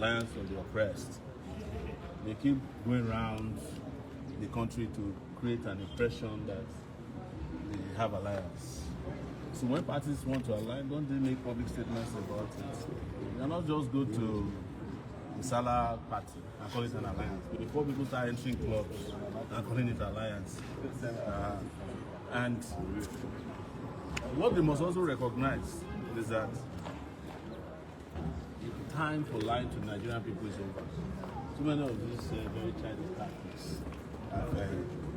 alliance of the oppressed. They keep going around the country to create an impression that they have alliance. So when parties want to align, don't they make public statements about it? They not just go to the Salah party and call it an alliance. But before people start entering clubs and calling it alliance. And what they must also recognize is that the time for lying to Nigerian people is over. Too many of these very childish tactics,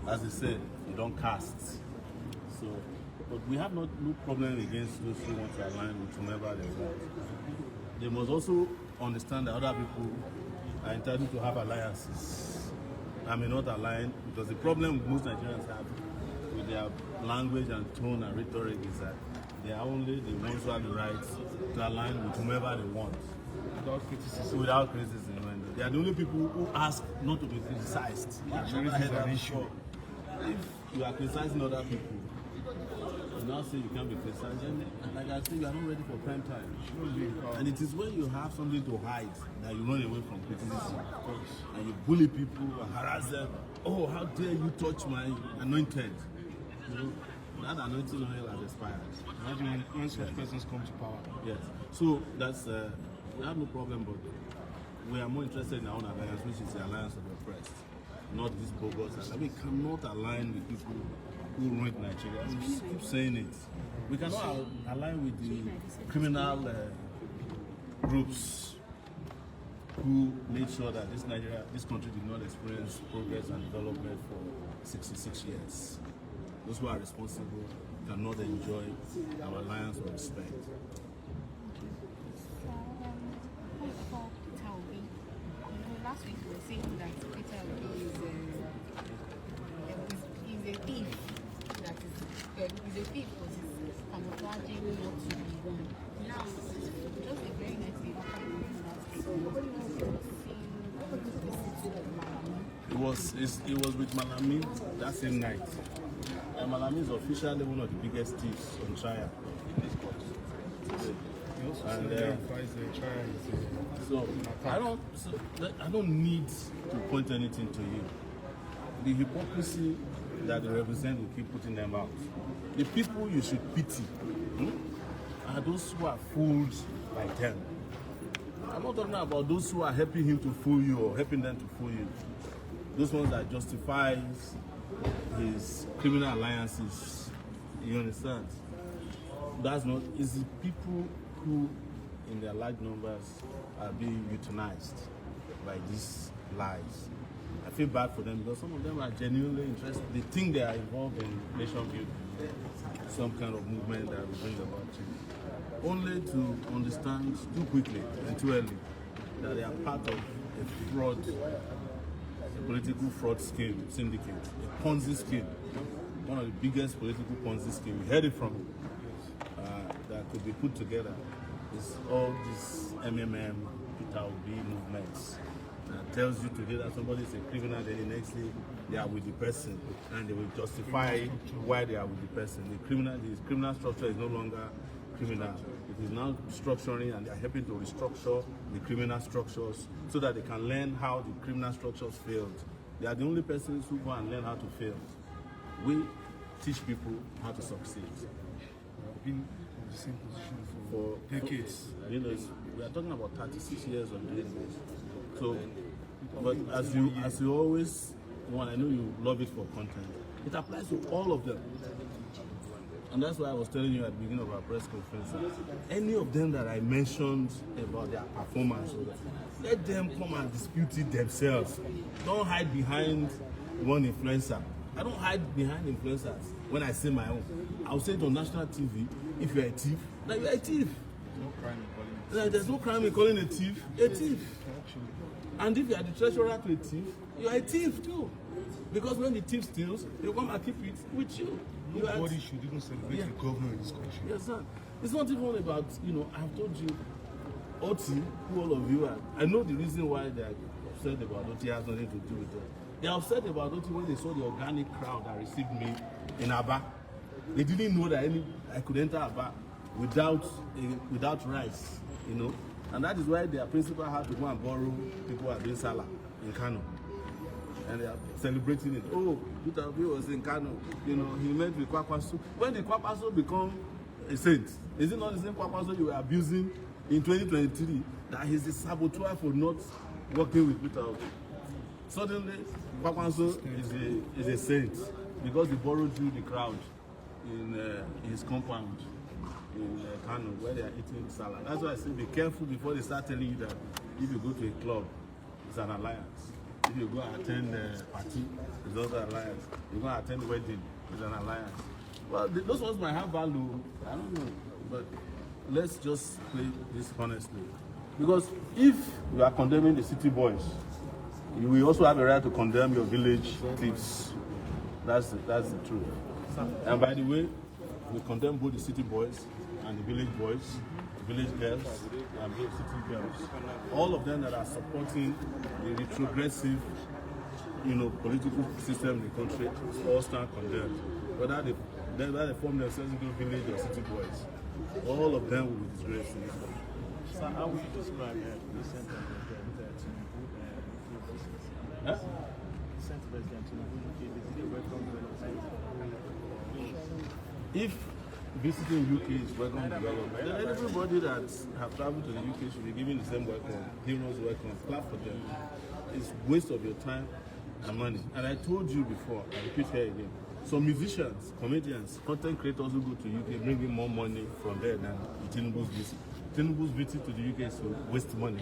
as they say, you don't cast. So, but we have no problem against those who want to align with whomever they want. They must also understand that other people are entitled to have alliances. I may not align, because the problem most Nigerians have with their language and tone and rhetoric is that they are only the ones who have the right to align with whomever they want. Without criticism. They are the only people who ask not to be criticized. If you are criticizing other people, you now say you can't be criticized, then, like I say, you are not ready for prime time. And it is when you have something to hide that you run away from criticism. And you bully people and harass them. Oh, how dare you touch my anointed? You know, that anointing oil has expired. When such persons come to power. Yes. So that's we have no problem, but we are more interested in our own alliance, which is the alliance of the oppressed, not this bogus. I mean, we cannot align with people who ruined Nigeria. We keep saying it. We cannot align with the criminal groups who made sure that this country did not experience progress and development for 66 years. Those who are responsible cannot enjoy our alliance or respect. Last week we were saying that Peter Obi is a thief. That is a thief because he's camouflaging not to be one. Now, just a very nice day after the It was with Malami that same night. And Malami is officially one of the biggest thieves on trial. And so I don't need to point anything to you. The hypocrisy that they represent will keep putting them out. The people you should pity are those who are fooled by them. I'm not talking about those who are helping him to fool you or helping them to fool you. Those ones that justifies his criminal alliances. You understand? That's not. It's the people who, in their large numbers, are being euthanized by these lies. I feel bad for them because some of them are genuinely interested. They think they are involved in nation building, some kind of movement that will bring about change, only to understand too quickly and too early that they are part of a fraud, a political fraud scheme, syndicate, a Ponzi scheme, one of the biggest political Ponzi schemes. We heard it from that could be put together is all these MMM, Peter Obi movements that tells you today that somebody is a criminal, then the next day they are with the person and they will justify why they are with the person. The criminal structure is no longer criminal. It is now structuring, and they are helping to restructure the criminal structures so that they can learn how the criminal structures failed. They are the only persons who go and learn how to fail. We teach people how to succeed. Been in the same position for decades. We are talking about 36 years of doing this. So, but as you always want, I know you love it for content. It applies to all of them. And that's why I was telling you at the beginning of our press conference that any of them that I mentioned about their performance, let them come and dispute it themselves. Don't hide behind one influencer. I don't hide behind influencers when I say my own. I'll say it on national TV, if you're a thief, then you're a thief. There's no crime in calling a thief a thief. And if you are the treasurer to a thief, you are a thief too. Because when the thief steals, they come and keep it with you. Nobody should even celebrate the government in this country. Yes, sir. It's not even about, I've told you, OT, who all of you are, I know the reason why they are upset about OT has nothing to do with it. They are upset about OT when they saw the organic crowd that received me in Aba. They didn't know that I could enter Aba without rice, And that is why their principal had to go and borrow people who are doing Salah in Kano. And they are celebrating it. Oh, Peter Obi was in Kano. You know, he met with Kwakwaso. When did Kwakwaso become a saint? Is it not the same Kwakwaso you were abusing in 2023 that he's the saboteur for not working with Peter Obi? Suddenly, Kwakwaso is a saint because he borrowed you the crowd in his compound in Kano where they are eating salad. That's why I say be careful before they start telling you that if you go to a club, it's an alliance. If you go and attend a party, it's also an alliance. You go and attend a wedding, it's an alliance. Well, those ones might have value, I don't know, but let's just play this honestly. Because if you are condemning the city boys, you will also have a right to condemn your village thieves. That's the truth. And by the way, we condemn both the city boys and the village boys, the village girls, and the city girls. All of them that are supporting the retrogressive, political system in the country, all stand condemned. Whether they form themselves into village or city boys, all of them will be disgraced in this country. So how would you describe the recent President If visiting UK is welcome development, then everybody that have traveled to the UK should be given the same welcome, heroes welcome, clap for them. It's waste of your time and money. And I told you before, I repeat here again, some musicians, comedians, content creators who go to UK bring in more money from there than Tinubu's visit. Tinubu's visit to the UK is to waste money.